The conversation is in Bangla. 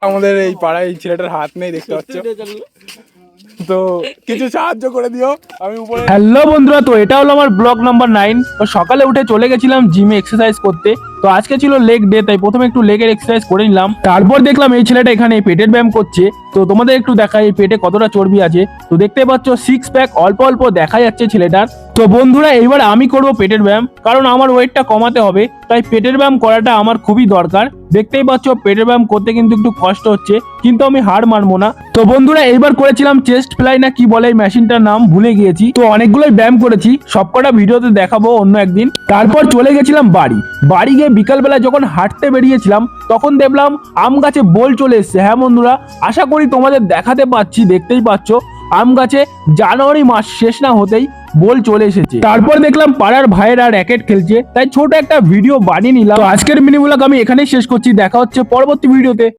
আমাদের এই পাড়ায় এই ছেলেটার হাত নেই দেখতে পাচ্ছ, তো কিছু সাহায্য করে দিও। আমি উপরে। হ্যালো বন্ধুরা, তো এটা হলো আমার ব্লগ নাম্বার 9। তো সকালে উঠে চলে গেছিলাম জিমে এক্সারসাইজ করতে। তো আজকে ছিল লেগ ডে, তাই প্রথমে একটু লেগের এক্সারসাইজ করে নিলাম। তারপর দেখলাম এই ছেলেটা এখানে পেটের ব্যায়াম করছে। তো তোমাদের একটু দেখাই এই পেটে কতটা চর্বি আছে। তো দেখতে পাচ্ছ 6 প্যাক অল্প অল্প দেখা যাচ্ছে ছেলেটার। তো বন্ধুরা এইবার আমি করব পেটের ব্যায়াম, কারণ আমার ওয়েটটা কমাতে হবে, তাই পেটের ব্যায়াম করাটা আমার খুবই দরকার। দেখতেই পাচ্ছ পেটের ব্যায়াম করতে কিন্তু একটু কষ্ট হচ্ছে, কিন্তু আমি হার মানবো না। তো বন্ধুরা এইবার করেছিলাম চেস্ট ফ্লাই না কি বলে এই মেশিনটার নাম, ভুলে গিয়েছি। তো অনেকগুলোই ব্যায়াম করেছি, সবকটা ভিডিওতে দেখাবো অন্য একদিন। তারপর চলে গেছিলাম বাড়ি গিয়ে বিকালবেলা যখন হাঁটতে বেরিয়েছিলাম তখন দেখলাম আম গাছে বোল চলে এসছে। হ্যাঁ বন্ধুরা, আশা করি তোমাদের দেখাতে পাচ্ছি, দেখতেই পাচ্ছ আম গাছে জানুয়ারি মাস শেষ না হতেই বোল চলে এসেছে। তারপর দেখলাম পাড়ার ভাইয়েরা র্যাকেট খেলছে, তাই ছোট একটা ভিডিও বানিয়ে নিলাম। তো আজকের মিনি ব্লগ আমি এখানেই শেষ করছি, দেখা হচ্ছে পরবর্তী ভিডিওতে।